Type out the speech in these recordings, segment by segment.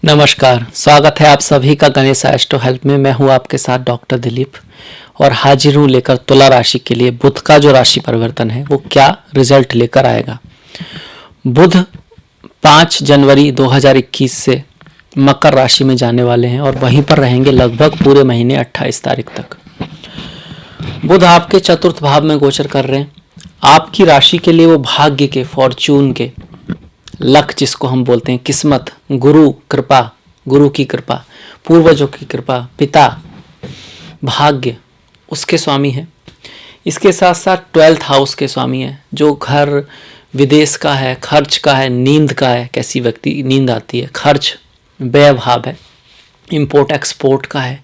नमस्कार, स्वागत है आप सभी का गणेश एस्ट्रो हेल्प में। मैं हूं आपके साथ डॉक्टर दिलीप और हाजिर हूं लेकर तुला राशि के लिए बुध का जो राशि परिवर्तन है वो क्या रिजल्ट लेकर आएगा। बुध 5 जनवरी 2021 से मकर राशि में जाने वाले हैं और वहीं पर रहेंगे लगभग पूरे महीने 28 तारीख तक। बुध आपके चतुर्थ भाव में गोचर कर रहे हैं। आपकी राशि के लिए वो भाग्य के, फॉर्चून के, लक जिसको हम बोलते हैं, किस्मत, गुरु कृपा, गुरु की कृपा, पूर्वजों की कृपा, पिता, भाग्य, उसके स्वामी है। इसके साथ साथ 12th हाउस के स्वामी है, जो घर विदेश का है, खर्च का है, नींद का है, कैसी व्यक्ति नींद आती है, खर्च, व्यय भाव है, इंपोर्ट एक्सपोर्ट का है,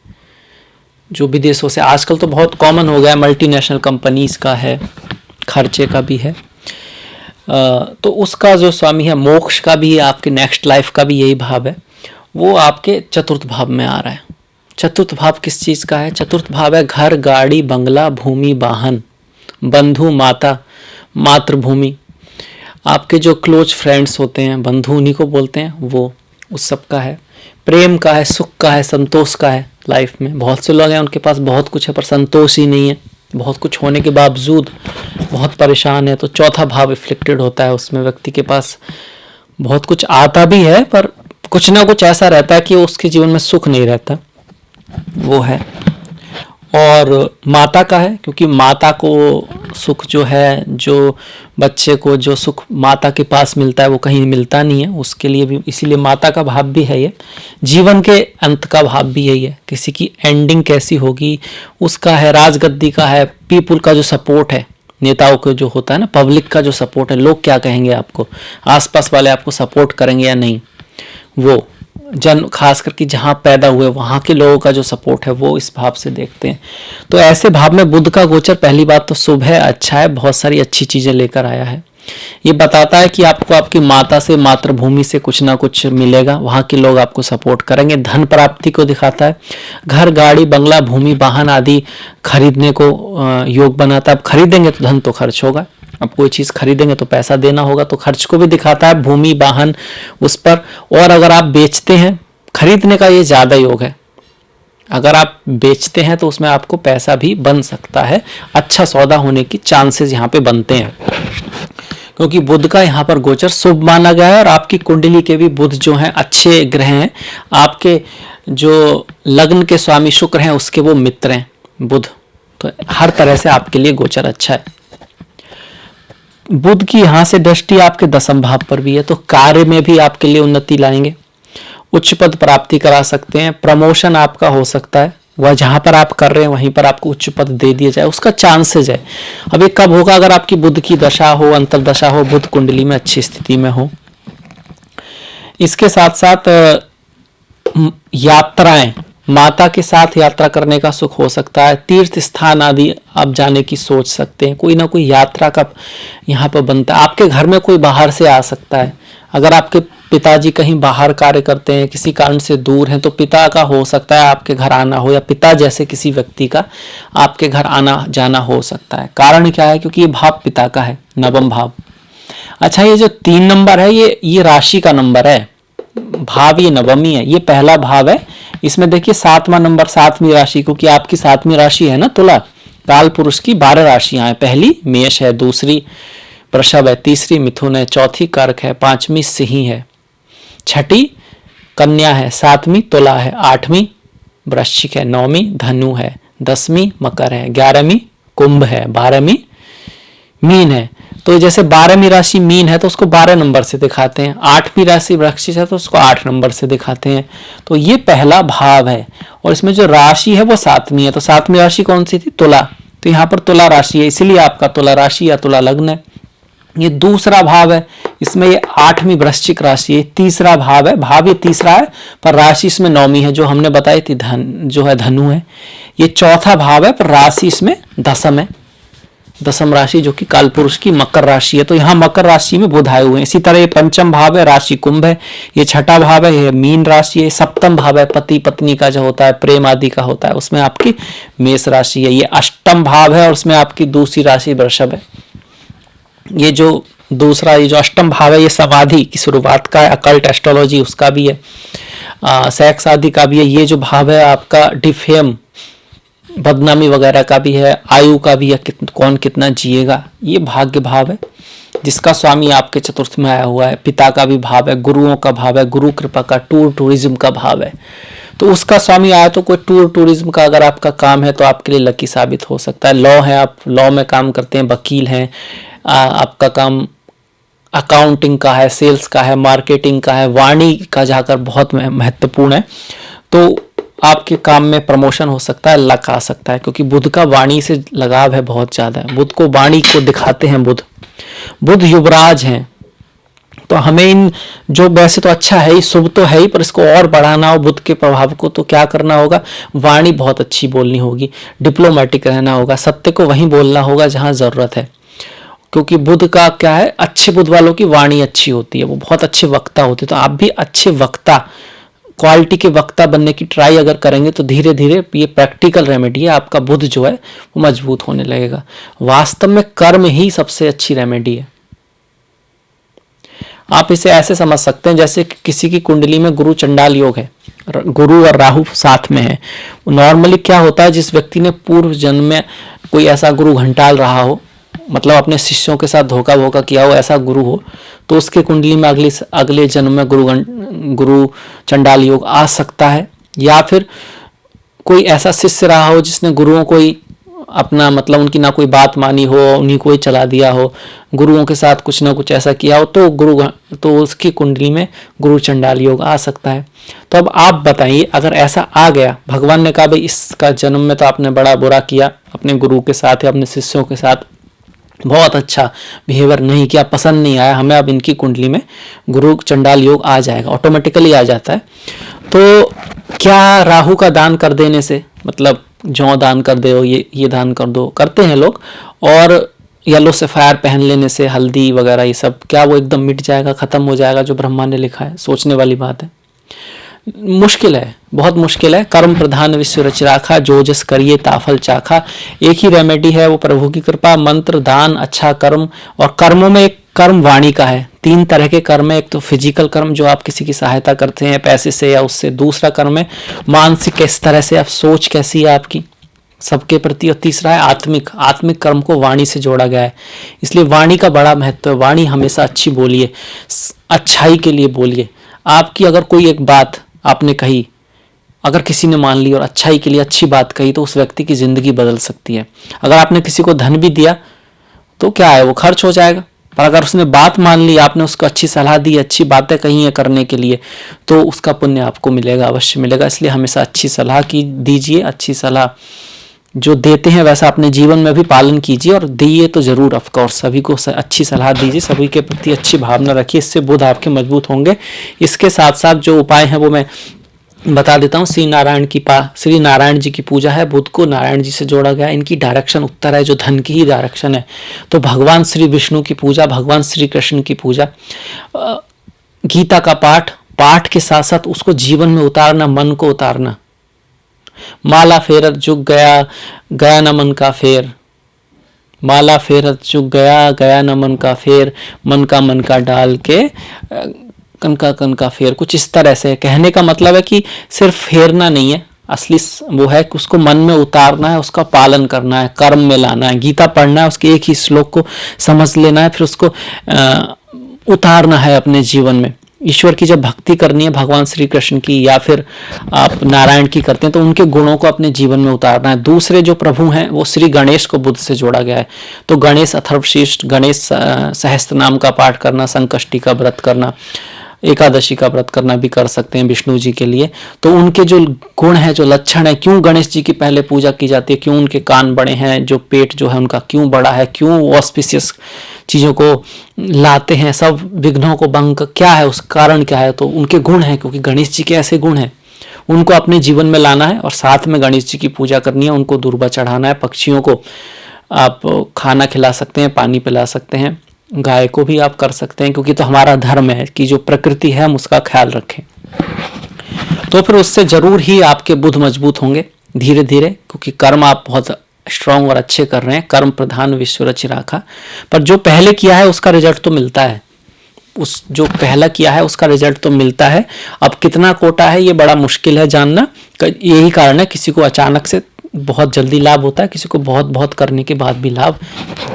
जो विदेशों से आजकल तो बहुत कॉमन हो गया है, मल्टीनेशनल कंपनीज का है, खर्चे का भी है। तो उसका जो स्वामी है, मोक्ष का भी है, आपके नेक्स्ट लाइफ का भी यही भाव है, वो आपके चतुर्थ भाव में आ रहा है। चतुर्थ भाव किस चीज़ का है? चतुर्थ भाव है घर, गाड़ी, बंगला, भूमि, वाहन, बंधु, माता, मातृभूमि, आपके जो क्लोज फ्रेंड्स होते हैं, बंधु उन्हीं को बोलते हैं, वो उस सब का है। प्रेम का है, सुख का है, संतोष का है। लाइफ में बहुत से लोग हैं उनके पास बहुत कुछ है पर संतोष ही नहीं है, बहुत कुछ होने के बावजूद बहुत परेशान है। तो चौथा भाव इफ्लिक्टेड होता है, उसमें व्यक्ति के पास बहुत कुछ आता भी है पर कुछ ना कुछ ऐसा रहता है कि उसके जीवन में सुख नहीं रहता, वो है। और माता का है, क्योंकि माता को सुख जो है, जो बच्चे को जो सुख माता के पास मिलता है वो कहीं मिलता नहीं है, उसके लिए भी, इसीलिए माता का भाव भी है ये। जीवन के अंत का भाव भी यही है, किसी की एंडिंग कैसी होगी उसका है। राजगद्दी का है, पीपुल का जो सपोर्ट है, नेताओं को जो होता है ना, पब्लिक का जो सपोर्ट है, लोग क्या कहेंगे आपको, आसपास वाले आपको सपोर्ट करेंगे या नहीं, वो जन खास करके जहाँ पैदा हुए वहाँ के लोगों का जो सपोर्ट है वो इस भाव से देखते हैं। तो ऐसे भाव में बुध का गोचर पहली बात तो शुभ है, अच्छा है, बहुत सारी अच्छी चीज़ें लेकर आया है। ये बताता है कि आपको आपकी माता से, मातृभूमि से कुछ ना कुछ मिलेगा, वहाँ के लोग आपको सपोर्ट करेंगे। धन प्राप्ति को दिखाता है, घर, गाड़ी, बंगला, भूमि, वाहन आदि खरीदने को योग बनाता है। अब खरीदेंगे तो धन तो खर्च होगा, अब कोई चीज़ खरीदेंगे तो पैसा देना होगा, तो खर्च को भी दिखाता है, भूमि, वाहन उस पर। और अगर आप बेचते हैं, खरीदने का ये ज़्यादा योग है, अगर आप बेचते हैं तो उसमें आपको पैसा भी बन सकता है, अच्छा सौदा होने की चांसेस यहाँ पे बनते हैं, क्योंकि बुध का यहाँ पर गोचर शुभ माना गया है। और आपकी कुंडली के भी बुध जो हैं अच्छे ग्रह हैं, आपके जो लग्न के स्वामी शुक्र हैं उसके वो मित्र हैं बुध, तो हर तरह से आपके लिए गोचर अच्छा है। बुध की यहाँ से दृष्टि आपके दसम भाव पर भी है, तो कार्य में भी आपके लिए उन्नति लाएंगे, उच्च पद प्राप्ति करा सकते हैं, प्रमोशन आपका हो सकता है, वह जहां पर आप कर रहे हैं वहीं पर आपको उच्च पद दे दिया जाए, उसका चांसेज है। अब ये कब होगा? अगर आपकी बुध की दशा हो, अंतर्दशा हो, बुध कुंडली में अच्छी स्थिति में हो। इसके साथ साथ यात्राएं, माता के साथ यात्रा करने का सुख हो सकता है, तीर्थ स्थान आदि आप जाने की सोच सकते हैं, कोई ना कोई यात्रा का यहाँ पर बनता है। आपके घर में कोई बाहर से आ सकता है, अगर आपके पिताजी कहीं बाहर कार्य करते हैं, किसी कारण से दूर हैं, तो पिता का हो सकता है आपके घर आना हो, या पिता जैसे किसी व्यक्ति का आपके घर आना जाना हो सकता है। कारण क्या है? क्योंकि ये भाव पिता का है, नवम भाव। अच्छा, ये जो 3 नंबर है ये राशि का नंबर है, भाव ये नवमी है, ये पहला भाव है। इसमें देखिए 7वां नंबर, 7वीं राशि, क्योंकि आपकी 7वीं राशि है ना तुला, काल पुरुष की 12 राशियां हैं। पहली मेष है, दूसरी वृषभ है, तीसरी मिथुन है, चौथी कर्क है, 5वीं सिंह है, छठी कन्या है, 7वीं तुला है, 8वीं वृश्चिक है, 9वीं धनु है, 10वीं मकर है, 11वीं कुंभ है, 12वीं मीन है। तो जैसे 12वीं राशि मीन है तो उसको 12 नंबर से दिखाते हैं, 8वीं राशि वृश्चिक है तो उसको 8 नंबर से दिखाते हैं। तो ये पहला भाव है, और इसमें जो राशि है वो 7वीं है। तो 7वीं राशि कौन सी थी? तुला, तो यहाँ पर तुला राशि है, इसीलिए आपका तुला राशि या तुला लग्न है। ये दूसरा भाव है, इसमें ये 8वीं वृश्चिक राशि है, तीसरा भाव है, भाव ये तीसरा है पर राशि इसमें 9वीं है, जो हमने बताई थी धन जो है धनु है। ये चौथा भाव है पर राशि इसमें दसम है, दसम राशि जो कि कालपुरुष की मकर राशि है। तो यहाँ मकर राशि में बुध आए हुए हैं। इसी तरह ये पंचम भाव है, राशि कुंभ है, ये छठा भाव है, ये मीन राशि है, सप्तम भाव है, पति पत्नी का जो होता है, प्रेम आदि का होता है, उसमें आपकी मेष राशि है। ये अष्टम भाव है और उसमें आपकी दूसरी राशि वृषभ है। ये जो दूसरा, ये जो अष्टम भाव है, ये समाधि की शुरुआत का है, अकल्ट एस्ट्रोलॉजी उसका भी है। सेक्स आदि का भी है। ये जो भाव है आपका डिफेम, बदनामी वगैरह का भी है, आयु का भी है, कौन कितना जिएगा, ये भाग्य भाव है जिसका स्वामी आपके चतुर्थ में आया हुआ है। पिता का भी भाव है, गुरुओं का भाव है, गुरु कृपा का, टूर टूरिज्म का भाव है। तो उसका स्वामी आया तो कोई टूर टूरिज्म का अगर आपका काम है तो आपके लिए लकी साबित हो सकता है। लॉ है, आप लॉ में काम करते हैं, वकील हैं, आपका काम अकाउंटिंग का है, सेल्स का है, मार्केटिंग का है, वाणी का जाकर बहुत महत्वपूर्ण है, तो आपके काम में प्रमोशन हो सकता है, लक आ सकता है, क्योंकि बुध का वाणी से लगाव है बहुत ज्यादा है। बुध को वाणी को दिखाते हैं, बुध युवराज हैं। तो हमें इन जो वैसे तो अच्छा है ही, शुभ तो है ही, पर इसको और बढ़ाना हो बुध के प्रभाव को, तो क्या करना होगा, वाणी बहुत अच्छी बोलनी होगी, डिप्लोमेटिक रहना होगा, सत्य को वहीं बोलना होगा जहां जरूरत है। क्योंकि बुध का क्या है, अच्छे बुध वालों की वाणी अच्छी होती है, वो बहुत अच्छे वक्ता होते हैं। तो आप भी अच्छे वक्ता, क्वालिटी के वक्ता बनने की ट्राई अगर करेंगे तो धीरे धीरे ये प्रैक्टिकल रेमेडी है, आपका बुध जो है वो मजबूत होने लगेगा। वास्तव में कर्म ही सबसे अच्छी रेमेडी है। आप इसे ऐसे समझ सकते हैं जैसे किसी की कुंडली में गुरु चंडाल योग है, गुरु और राहु साथ में है। नॉर्मली क्या होता है, जिस व्यक्ति ने पूर्व जन्म में कोई ऐसा गुरु घंटाल रहा हो, मतलब अपने शिष्यों के साथ धोखा वोखा किया हो, ऐसा गुरु हो, तो उसके कुंडली में अगले जन्म में गुरु चंडाल योग आ सकता है। या फिर कोई ऐसा शिष्य रहा हो जिसने गुरुओं को ही अपना, मतलब उनकी ना कोई बात मानी हो, उन्हीं को ही चला दिया हो, गुरुओं के साथ कुछ ना कुछ ऐसा किया हो, तो उसकी कुंडली में गुरु चंडाल योग आ सकता है। तो अब आप बताइए, अगर ऐसा आ गया, भगवान ने कहा भाई इसका जन्म में तो आपने बड़ा बुरा किया, अपने गुरु के साथ या अपने शिष्यों के साथ बहुत अच्छा बिहेवियर नहीं किया, पसंद नहीं आया हमें, अब इनकी कुंडली में गुरु चंडाल योग आ जाएगा, ऑटोमेटिकली आ जाता है। तो क्या राहु का दान कर देने से, मतलब जौ दान कर दो, ये दान कर दो, करते हैं लोग, और येलो सफायर पहन लेने से, हल्दी वगैरह ये सब, क्या वो एकदम मिट जाएगा, खत्म हो जाएगा जो ब्रह्मा ने लिखा है? सोचने वाली बात है। मुश्किल है, बहुत मुश्किल है। कर्म प्रधान विश्व रच राखा, जो जस करिए ताफल चाखा। एक ही रेमेडी है, वो प्रभु की कृपा, मंत्र, दान, अच्छा कर्म। और कर्मों में एक कर्म वाणी का है, 3 तरह के कर्म है। एक तो फिजिकल कर्म जो आप किसी की सहायता करते हैं पैसे से या उससे, दूसरा कर्म है मानसिक, किस तरह से आप सोच कैसी है आपकी सबके प्रति, और तीसरा है आत्मिक कर्म को वाणी से जोड़ा गया है। इसलिए वाणी का बड़ा महत्व है। वाणी हमेशा अच्छी बोलिए, अच्छाई के लिए बोलिए। आपकी अगर कोई एक बात आपने कही, अगर किसी ने मान ली और अच्छाई के लिए अच्छी बात कही, तो उस व्यक्ति की जिंदगी बदल सकती है। अगर आपने किसी को धन भी दिया तो क्या है, वो खर्च हो जाएगा, पर अगर उसने बात मान ली, आपने उसको अच्छी सलाह दी, अच्छी बातें कही है करने के लिए, तो उसका पुण्य आपको मिलेगा, अवश्य मिलेगा। इसलिए हमेशा अच्छी सलाह की दीजिए, अच्छी सलाह जो देते हैं वैसा अपने जीवन में भी पालन कीजिए, और दिए तो जरूर, ऑफकोर्स सभी को अच्छी सलाह दीजिए, सभी के प्रति अच्छी भावना रखिए, इससे बुध आपके मजबूत होंगे। इसके साथ साथ जो उपाय हैं वो मैं बता देता हूँ। श्री नारायण जी की पूजा है, बुध को नारायण जी से जोड़ा गया, इनकी डायरेक्शन उत्तर है, जो धन की ही डायरेक्शन है। तो भगवान श्री विष्णु की पूजा, भगवान श्री कृष्ण की पूजा, गीता का पाठ के साथ साथ उसको जीवन में उतारना, मन को उतारना। माला फेरत जुग गया, गया न मन का फेर, माला फेरत जुग गया, गया न मन का फेर, मन का डाल के कनका फेर। कुछ इस तरह से कहने का मतलब है कि सिर्फ फेरना नहीं है, असली वो है कि उसको मन में उतारना है, उसका पालन करना है, कर्म में लाना है। गीता पढ़ना है, उसके एक ही श्लोक को समझ लेना है, फिर उसको उतारना है अपने जीवन में। ईश्वर की जब भक्ति करनी है, भगवान श्री कृष्ण की या फिर आप नारायण की करते हैं, तो उनके गुणों को अपने जीवन में उतारना है। दूसरे जो प्रभु हैं वो श्री गणेश को बुध से जोड़ा गया है, तो गणेश अथर्वशीर्ष, गणेश सहस्त्र नाम का पाठ करना, संकष्टी का व्रत करना, एकादशी का व्रत करना भी कर सकते हैं विष्णु जी के लिए। तो उनके जो गुण है, जो लक्षण है, क्यों गणेश जी की पहले पूजा की जाती है, क्यों उनके कान बड़े हैं, जो पेट जो है उनका क्यों बड़ा है, क्यों ऑस्पिशियस चीज़ों को लाते हैं, सब विघ्नों को भंग, क्या है उस कारण क्या है? तो उनके गुण हैं, क्योंकि गणेश जी के ऐसे गुण हैं, उनको अपने जीवन में लाना है और साथ में गणेश जी की पूजा करनी है, उनको दूर्वा चढ़ाना है। पक्षियों को आप खाना खिला सकते हैं, पानी पिला सकते हैं, गाय को भी आप कर सकते हैं, क्योंकि तो हमारा धर्म है कि जो प्रकृति है हम उसका ख्याल रखें। तो फिर उससे जरूर ही आपके बुध मजबूत होंगे धीरे धीरे, क्योंकि कर्म आप बहुत स्ट्रांग और अच्छे कर रहे हैं। कर्म प्रधान विश्व रच राखा, पर जो पहले किया है उसका रिजल्ट तो मिलता है। उस जो पहला किया है उसका रिजल्ट तो मिलता है। अब कितना कोटा है ये बड़ा मुश्किल है जानना। यही कारण है किसी को अचानक से बहुत जल्दी लाभ होता है, किसी को बहुत बहुत करने के बाद भी लाभ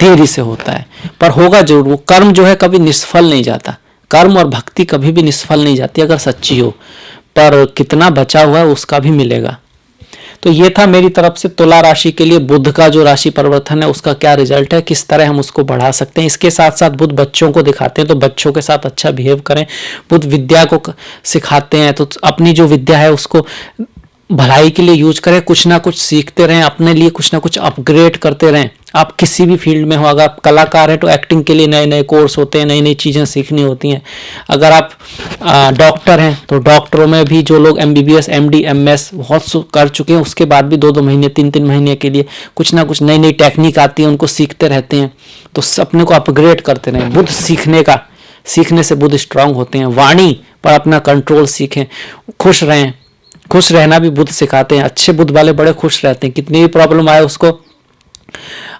देरी से होता है, पर होगा जरूर। वो कर्म जो है कभी निष्फल नहीं जाता, कर्म और भक्ति कभी भी निष्फल नहीं जाती अगर सच्ची हो, पर कितना बचा हुआ है उसका भी मिलेगा। तो ये था मेरी तरफ से तुला राशि के लिए बुध का जो राशि परिवर्तन है उसका क्या रिजल्ट है, किस तरह हम उसको बढ़ा सकते हैं। इसके साथ साथ बुध बच्चों को दिखाते हैं तो बच्चों के साथ अच्छा बिहेव करें। बुध विद्या को सिखाते हैं तो अपनी जो विद्या है उसको भलाई के लिए यूज करें, कुछ ना कुछ सीखते रहें, अपने लिए कुछ ना कुछ अपग्रेड करते रहें। आप किसी भी फील्ड में हो, अगर आप कलाकार हैं तो एक्टिंग के लिए नए नए कोर्स होते हैं, नई नई चीज़ें सीखनी होती हैं। अगर आप डॉक्टर हैं तो डॉक्टरों में भी जो लोग MBBS MD MS बहुत कर चुके हैं उसके बाद भी 2-2 महीने 3-3 महीने के लिए कुछ ना कुछ नई नई टेक्निक आती है, उनको सीखते रहते हैं। तो अपने को अपग्रेड करते रहें। बुध सीखने से बुध स्ट्रांग होते हैं। वाणी पर अपना कंट्रोल सीखें। खुश रहें, खुश रहना भी बुध सिखाते हैं। अच्छे बुध वाले बड़े खुश रहते हैं, कितनी भी प्रॉब्लम आए उसको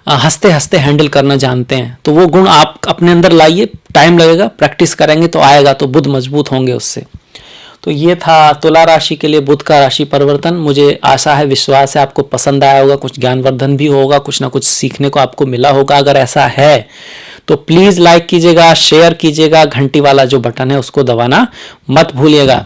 हंसते हंसते हैंडल करना जानते हैं। तो वो गुण आप अपने अंदर लाइए, टाइम लगेगा, प्रैक्टिस करेंगे तो आएगा, तो बुध मजबूत होंगे उससे। तो ये था तुला राशि के लिए बुध का राशि परिवर्तन। मुझे आशा है, विश्वास है आपको पसंद आया होगा, कुछ ज्ञानवर्धन भी होगा, कुछ ना कुछ सीखने को आपको मिला होगा। अगर ऐसा है तो प्लीज लाइक कीजिएगा, शेयर कीजिएगा, घंटी वाला जो बटन है उसको दबाना मत भूलिएगा।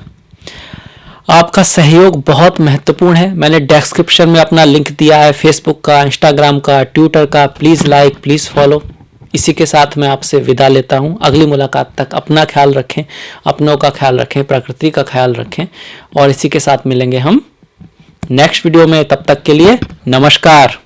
आपका सहयोग बहुत महत्वपूर्ण है। मैंने डिस्क्रिप्शन में अपना लिंक दिया है, फेसबुक का, इंस्टाग्राम का, ट्विटर का। Please like, please follow. इसी के साथ मैं आपसे विदा लेता हूं। अगली मुलाकात तक अपना ख्याल रखें, अपनों का ख्याल रखें, प्रकृति का ख्याल रखें, और इसी के साथ मिलेंगे हम नेक्स्ट वीडियो में। तब तक के लिए नमस्कार।